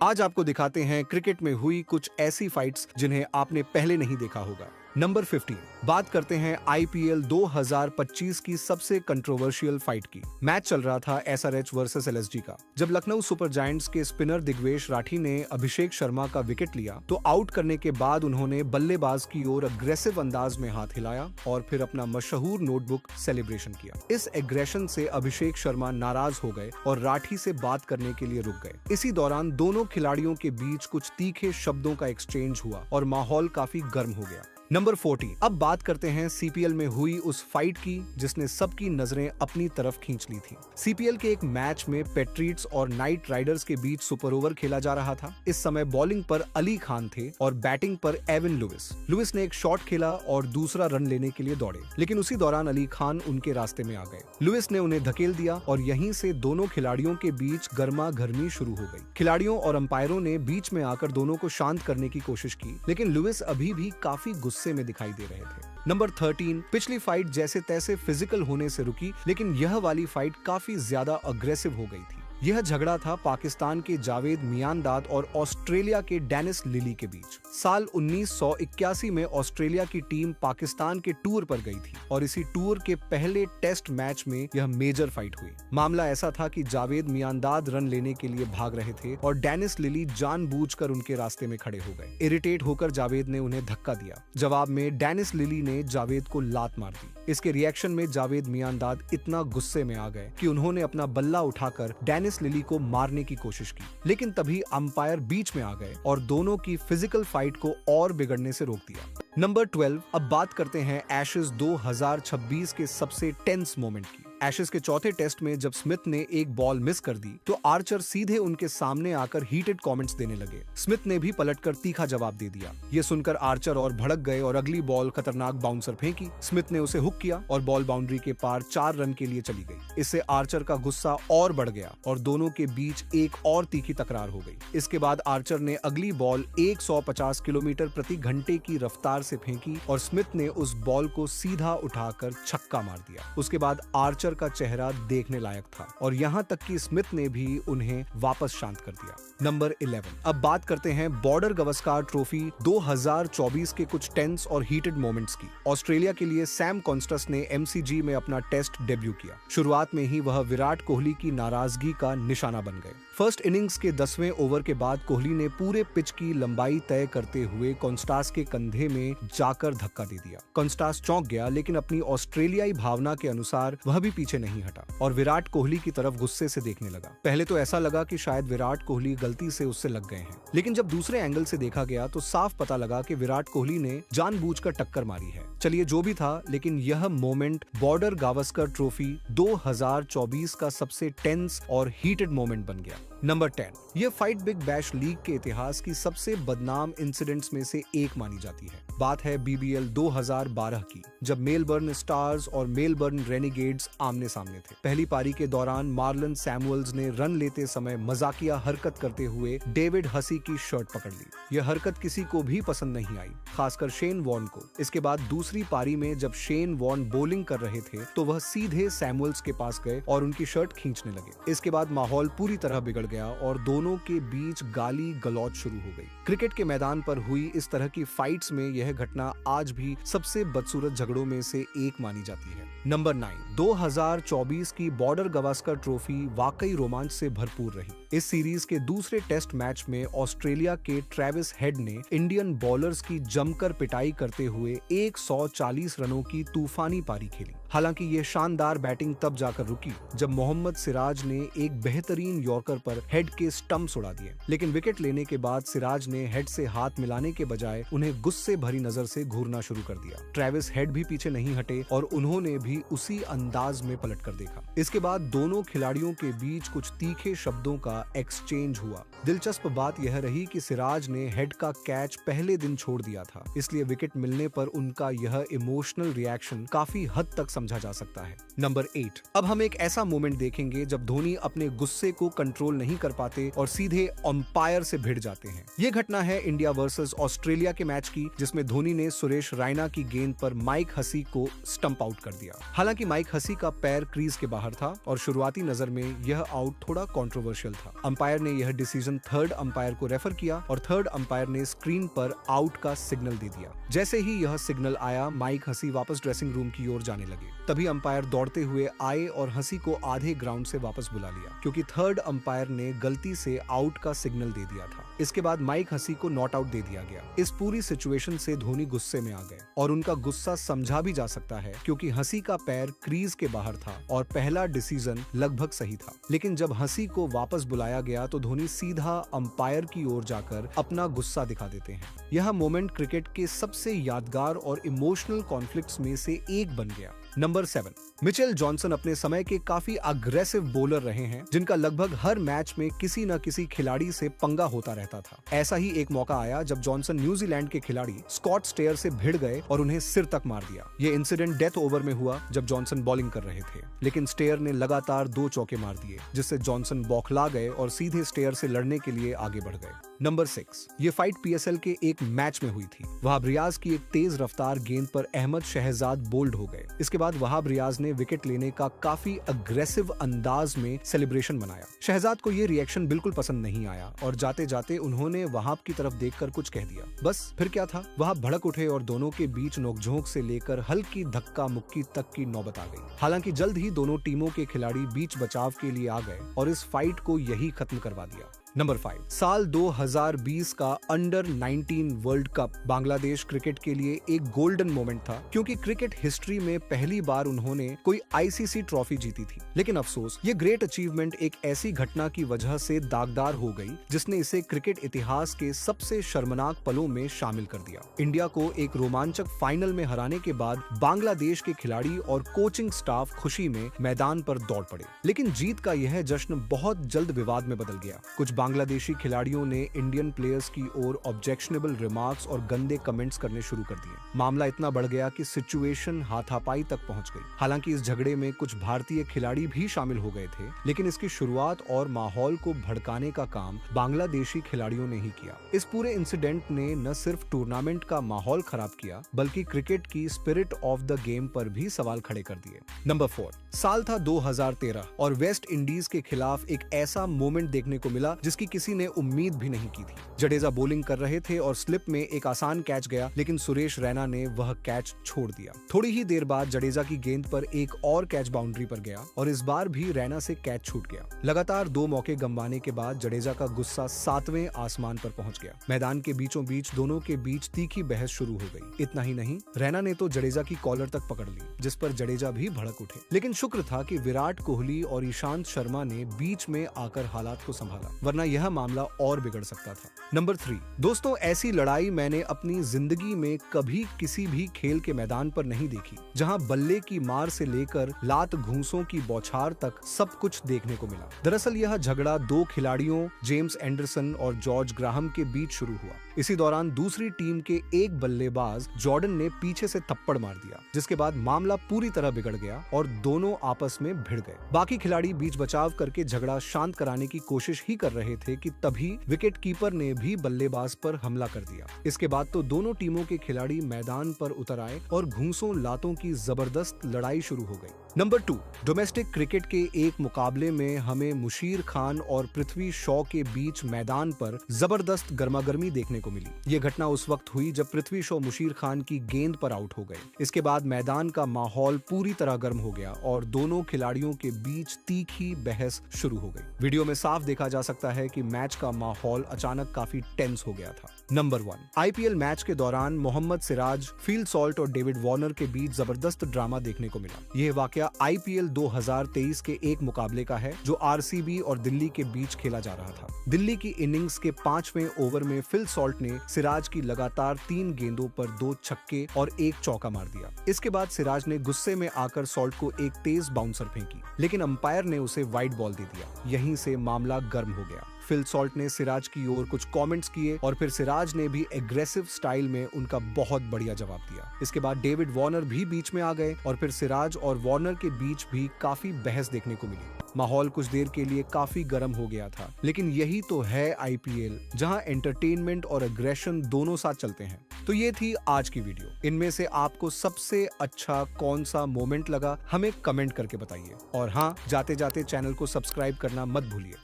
आज आपको दिखाते हैं क्रिकेट में हुई कुछ ऐसी फाइट्स जिन्हें आपने पहले नहीं देखा होगा। नंबर 15 बात करते हैं आईपीएल 2025 की सबसे कंट्रोवर्शियल फाइट की। मैच चल रहा था एसआरएच वर्सेस एलएसजी का। जब लखनऊ सुपर जायंट्स के स्पिनर दिग्वेश राठी ने अभिषेक शर्मा का विकेट लिया तो आउट करने के बाद उन्होंने बल्लेबाज की ओर अग्रेसिव अंदाज में हाथ हिलाया और फिर अपना मशहूर नोटबुक सेलिब्रेशन किया। इस एग्रेशन से अभिषेक शर्मा नाराज हो गए और राठी से बात करने के लिए रुक गए। इसी दौरान दोनों खिलाड़ियों के बीच कुछ तीखे शब्दों का एक्सचेंज हुआ और माहौल काफी गर्म हो गया। नंबर 40 अब बात करते हैं सीपीएल में हुई उस फाइट की जिसने सबकी नजरें अपनी तरफ खींच ली थी। सीपीएल के एक मैच में पेट्रियट्स और नाइट राइडर्स के बीच सुपर ओवर खेला जा रहा था। इस समय बॉलिंग पर अली खान थे और बैटिंग पर एविन लुइस ने एक शॉट खेला और दूसरा रन लेने के लिए दौड़े, लेकिन उसी दौरान अली खान उनके रास्ते में आ गए। लुइस ने उन्हें धकेल दिया और यहीं से दोनों खिलाड़ियों के बीच गर्मा गर्मी शुरू हो गई। खिलाड़ियों और अंपायरों ने बीच में आकर दोनों को शांत करने की कोशिश की, लेकिन लुइस अभी भी काफी गुस्से में दिखाई दे रहे थे। नंबर 13 पिछली फाइट जैसे तैसे फिजिकल होने से रुकी, लेकिन यह वाली फाइट काफी ज्यादा अग्रेसिव हो गई थी। यह झगड़ा था पाकिस्तान के जावेद मियांदाद और ऑस्ट्रेलिया के डेनिस लिली के बीच। साल 1981 में ऑस्ट्रेलिया की टीम पाकिस्तान के टूर पर गई थी और इसी टूर के पहले टेस्ट मैच में यह मेजर फाइट हुई। मामला ऐसा था कि जावेद मियांदाद रन लेने के लिए भाग रहे थे और डेनिस लिली जानबूझकर उनके रास्ते में खड़े हो गए। इरिटेट होकर जावेद ने उन्हें धक्का दिया। जवाब में डेनिस लिली ने जावेद को लात मार दी। इसके रिएक्शन में जावेद मियांदाद इतना गुस्से में आ गए कि उन्होंने अपना बल्ला उठाकर डेनिस लिली को मारने की कोशिश की, लेकिन तभी अंपायर बीच में आ गए और दोनों की फिजिकल फाइट को और बिगड़ने से रोक दिया। नंबर 12 अब बात करते हैं एशेज 2026 के सबसे टेंस मोमेंट की। एशेज के चौथे टेस्ट में जब स्मिथ ने एक बॉल मिस कर दी तो आर्चर सीधे उनके सामने आकर हीटेड कमेंट्स देने लगे। स्मिथ ने भी पलटकर तीखा जवाब दे दिया। ये सुनकर आर्चर और भड़क गए और अगली बॉल खतरनाक बाउंसर फेंकी। स्मिथ ने उसे हुक किया और बॉल बाउंड्री के पार 4 रन के लिए चली गई। इससे आर्चर का गुस्सा और बढ़ गया और दोनों के बीच एक और तीखी तकरार हो गई। इसके बाद आर्चर ने अगली बॉल 150 किलोमीटर प्रति घंटे की रफ्तार से फेंकी और स्मिथ ने उस बॉल को सीधा उठाकर छक्का मार दिया। उसके बाद आर्चर का चेहरा देखने लायक था और यहाँ तक कि स्मिथ ने भी उन्हें वापस शांत कर दिया। नंबर 11 अब बात करते हैं बॉर्डर गावस्कर ट्रॉफी 2024 के कुछ टेंस और हीटेड मोमेंट्स की। ऑस्ट्रेलिया के लिए सैम कॉन्स्टस ने एमसीजी में अपना टेस्ट डेब्यू किया। शुरुआत में ही वह विराट कोहली की नाराजगी का निशाना बन गए। फर्स्ट इनिंग्स के 10वें ओवर के बाद कोहली ने पूरे पिच की लंबाई तय करते हुए कॉन्स्टास के कंधे में जाकर धक्का दे दिया। कॉन्स्टास चौंक गया, लेकिन अपनी ऑस्ट्रेलियाई भावना के अनुसार वह भी पीछे नहीं हटा और विराट कोहली की तरफ गुस्से से देखने लगा। पहले तो ऐसा लगा कि शायद विराट कोहली गलती से उससे लग गए हैं, लेकिन जब दूसरे एंगल से देखा गया तो साफ पता लगा कि विराट कोहली ने जानबूझकर टक्कर मारी है। चलिए जो भी था, लेकिन यह मोमेंट बॉर्डर गावस्कर ट्रॉफी 2024 का सबसे टेंस और हीटेड मोमेंट बन गया। नंबर 10 यह फाइट बिग बैश लीग के इतिहास की सबसे बदनाम इंसिडेंट्स में से एक मानी जाती है। बात है बीबीएल 2012 की, जब मेलबर्न स्टार्स और मेलबर्न रेनिगेड्स आमने सामने थे। पहली पारी के दौरान मार्लन सैमुअल्स ने रन लेते समय मजाकिया हरकत करते हुए डेविड हसी की शर्ट पकड़ ली। यह हरकत किसी को भी पसंद नहीं आई, खासकर शेन वॉर्न को। इसके बाद दूसरी पारी में जब शेन वॉर्न बॉलिंग कर रहे थे तो वह सीधे सैमुअल्स के पास गए और उनकी शर्ट खींचने लगे। इसके बाद माहौल पूरी तरह बिगड़ गया और दोनों के बीच गाली गलौज शुरू हो गई। क्रिकेट के मैदान पर हुई इस तरह की फाइट्स में यह घटना आज भी सबसे बदसूरत झगड़ों में से एक मानी जाती है। नंबर 9 2024 की बॉर्डर गावस्कर ट्रॉफी वाकई रोमांच से भरपूर रही। इस सीरीज के दूसरे टेस्ट मैच में ऑस्ट्रेलिया के ट्रेविस हेड ने इंडियन बॉलर्स की जमकर पिटाई करते हुए 140 रनों की तूफानी पारी खेली। हालांकि ये शानदार बैटिंग तब जाकर रुकी जब मोहम्मद सिराज ने एक बेहतरीन यॉर्कर पर हेड के स्टंप्स उड़ा दिए, लेकिन विकेट लेने के बाद सिराज ने हेड से हाथ मिलाने के बजाय उन्हें गुस्से भरी नजर से घूरना शुरू कर दिया। ट्रेविस हेड भी पीछे नहीं हटे और उन्होंने भी उसी अंदाज में पलट कर देखा। इसके बाद दोनों खिलाड़ियों के बीच कुछ तीखे शब्दों का एक्सचेंज हुआ। दिलचस्प बात यह रही कि सिराज ने हेड का कैच पहले दिन छोड़ दिया था, इसलिए विकेट मिलने पर उनका यह इमोशनल रिएक्शन काफी हद तक समझा जा सकता है। नंबर 8 अब हम एक ऐसा मोमेंट देखेंगे जब धोनी अपने गुस्से को कंट्रोल नहीं कर पाते और सीधे अंपायर से भिड़ जाते हैं। ये घटना है इंडिया वर्सेस ऑस्ट्रेलिया के मैच की, जिसमें धोनी ने सुरेश रैना की गेंद पर माइक हसी को स्टंप आउट कर दिया। हालांकि माइक हसी का पैर क्रीज के बाहर था और शुरुआती नजर में यह आउट थोड़ा कंट्रोवर्शियल था, था। अंपायर ने यह डिसीजन थर्ड अंपायर को रेफर किया और थर्ड अंपायर ने स्क्रीन पर आउट का सिग्नल दे दिया। जैसे ही यह सिग्नल आया, माइक हसी वापस ड्रेसिंग रूम की ओर जाने लगे। तभी अंपायर दौड़ते हुए आए और हसी को आधे ग्राउंड से वापस बुला लिया, क्योंकि थर्ड अंपायर ने गलती से आउट का सिग्नल दे दिया था। इसके बाद माइक हसी को नॉट आउट दे दिया गया। इस पूरी सिचुएशन से धोनी गुस्से में आ गए और उनका गुस्सा समझा भी जा सकता है, क्योंकि हसी का पैर क्रीज के बाहर था और पहला डिसीजन लगभग सही था। लेकिन जब हसी को वापस बुलाया गया तो धोनी सीधा अंपायर की ओर जाकर अपना गुस्सा दिखा देते हैं। यह मोमेंट क्रिकेट के सबसे यादगार और इमोशनल कॉन्फ्लिक्ट्स में से एक बन गया। नंबर 7, मिचेल जॉनसन अपने समय के काफी अग्रेसिव बॉलर रहे हैं, जिनका लगभग हर मैच में किसी न किसी खिलाड़ी से पंगा होता रहता था। ऐसा ही एक मौका आया जब जॉनसन न्यूजीलैंड के खिलाड़ी स्कॉट स्टेयर से भिड़ गए और उन्हें सिर तक मार दिया। ये इंसिडेंट डेथ ओवर में हुआ जब जॉनसन बॉलिंग कर रहे थे, लेकिन स्टेयर ने लगातार 2 चौके मार दिए, जिससे जॉनसन बौखला गए और सीधे स्टेयर से लड़ने के लिए आगे बढ़ गए। नंबर 6, ये फाइट पीएसएल के एक मैच में हुई थी। वहाब रियाज की एक तेज रफ्तार गेंद पर अहमद शहजाद बोल्ड हो गए। इसके बाद वहाब रियाज ने विकेट लेने का काफी अग्रेसिव अंदाज में सेलिब्रेशन मनाया। शहजाद को ये रिएक्शन बिल्कुल पसंद नहीं आया और जाते जाते उन्होंने वहाब की तरफ देखकर कुछ कह दिया। बस फिर क्या था, वहाब भड़क उठे और दोनों के बीच नोकझोंक से लेकर हल्की धक्का मुक्की तक की नौबत आ गई। हालांकि जल्द ही दोनों टीमों के खिलाड़ी बीच बचाव के लिए आ गए और इस फाइट को यही खत्म करवा दिया। नंबर 5, साल 2020 का under 19 world cup Bangladesh cricket के लिए एक गोल्डन मोमेंट था, क्योंकि क्रिकेट हिस्ट्री में पहली बार उन्होंने कोई आईसीसी ट्रॉफी जीती थी। लेकिन अफसोस, ये ग्रेट अचीवमेंट एक ऐसी घटना की वजह से दागदार हो गई जिसने इसे क्रिकेट इतिहास के सबसे शर्मनाक पलों में शामिल कर दिया। इंडिया को एक रोमांचक फाइनल में हराने के बाद बांग्लादेश के खिलाड़ी और कोचिंग स्टाफ खुशी में मैदान पर दौड़ पड़े, लेकिन जीत का यह जश्न बहुत जल्द विवाद में बदल गया। कुछ बांग्लादेशी खिलाड़ियों ने इंडियन प्लेयर्स की ओर ऑब्जेक्शनेबल रिमार्क्स और गंदे कमेंट्स करने शुरू कर दिए। मामला इतना बढ़ गया कि सिचुएशन हाथापाई तक पहुंच गई। हालांकि इस झगड़े में कुछ भारतीय खिलाड़ी भी शामिल हो गए थे, लेकिन इसकी शुरुआत और माहौल को भड़काने का काम बांग्लादेशी खिलाड़ियों ने ही किया। इस पूरे इंसिडेंट ने न सिर्फ टूर्नामेंट का माहौल खराब किया, बल्कि क्रिकेट की स्पिरिट ऑफ द गेम पर भी सवाल खड़े कर दिए। नंबर 4, साल था 2013 और वेस्ट इंडीज के खिलाफ एक ऐसा मोमेंट देखने को मिला जिसकी किसी ने उम्मीद भी नहीं की थी। जडेजा बॉलिंग कर रहे थे और स्लिप में एक आसान कैच गया, लेकिन सुरेश रैना ने वह कैच छोड़ दिया। थोड़ी ही देर बाद जडेजा की गेंद पर एक और कैच बाउंड्री पर गया और इस बार भी रैना से कैच छूट गया। लगातार 2 मौके गंवाने के बाद जडेजा का गुस्सा 7वें आसमान पर पहुंच गया। मैदान के बीचों बीच दोनों के बीच तीखी बहस शुरू हो गई। इतना ही नहीं, रैना ने तो जडेजा की कॉलर तक पकड़ ली, जिस पर जडेजा भी भड़क उठे। लेकिन शुक्र था कि विराट कोहली और ईशांत शर्मा ने बीच में आकर हालात को संभाला, वरना यह मामला और बिगड़ सकता था। नंबर 3, दोस्तों, ऐसी लड़ाई मैंने अपनी जिंदगी में कभी किसी भी खेल के मैदान पर नहीं देखी, जहां बल्ले की मार से लेकर लात घूंसों की बौछार तक सब कुछ देखने को मिला। दरअसल यह झगड़ा 2 खिलाड़ियों जेम्स एंडरसन और जॉर्ज ग्राहम के बीच शुरू हुआ। इसी दौरान दूसरी टीम के एक बल्लेबाज जॉर्डन ने पीछे से थप्पड़ मार दिया, जिसके बाद मामला पूरी तरह बिगड़ गया और दोनों आपस में भिड़ गए। बाकी खिलाड़ी बीच बचाव करके झगड़ा शांत कराने की कोशिश ही कर रहे थे कि तभी विकेट कीपर ने भी बल्लेबाज पर हमला कर दिया। इसके बाद तो दोनों टीमों के खिलाड़ी मैदान पर उतर आए और घूंसों लातों की जबरदस्त लड़ाई शुरू हो गई। नंबर 2, डोमेस्टिक क्रिकेट के एक मुकाबले में हमें मुशीर खान और पृथ्वी शॉ के बीच मैदान पर जबरदस्त गर्मागर्मी देखने को मिली। ये घटना उस वक्त हुई जब पृथ्वी शॉ मुशीर खान की गेंद पर आउट हो गए। इसके बाद मैदान का माहौल पूरी तरह गर्म हो गया और दोनों खिलाड़ियों के बीच तीखी बहस शुरू हो गई। वीडियो में साफ देखा जा सकता है कि मैच का माहौल अचानक काफी टेंस हो गया था। नंबर 1, आईपीएल मैच के दौरान मोहम्मद सिराज, फील सॉल्ट और डेविड वार्नर के बीच जबरदस्त ड्रामा देखने को मिला। यह वाकया आईपीएल 2023 के एक मुकाबले का है जो आरसीबी और दिल्ली के बीच खेला जा रहा था। दिल्ली की इनिंग्स के 5वें ओवर में फिल सॉल्ट ने सिराज की लगातार 3 गेंदों पर 2 छक्के और 1 चौका मार दिया। इसके बाद सिराज ने गुस्से में आकर सॉल्ट को एक तेज बाउंसर फेंकी, लेकिन अंपायर ने उसे वाइड बॉल दे दिया। यहीं से मामला गर्म हो गया। फिल सॉल्ट ने सिराज की ओर कुछ कमेंट्स किए और फिर सिराज ने भी एग्रेसिव स्टाइल में उनका बहुत बढ़िया जवाब दिया। इसके बाद डेविड वार्नर भी बीच में आ गए और फिर सिराज और वार्नर के बीच भी काफी बहस देखने को मिली। माहौल कुछ देर के लिए काफी गर्म हो गया था, लेकिन यही तो है आईपीएल, जहां एंटरटेनमेंट और एग्रेशन दोनों साथ चलते हैं। तो ये थी आज की वीडियो। इनमें से आपको सबसे अच्छा कौन सा मोमेंट लगा, हमें कमेंट करके बताइए। और हाँ, जाते जाते चैनल को सब्सक्राइब करना मत भूलिए।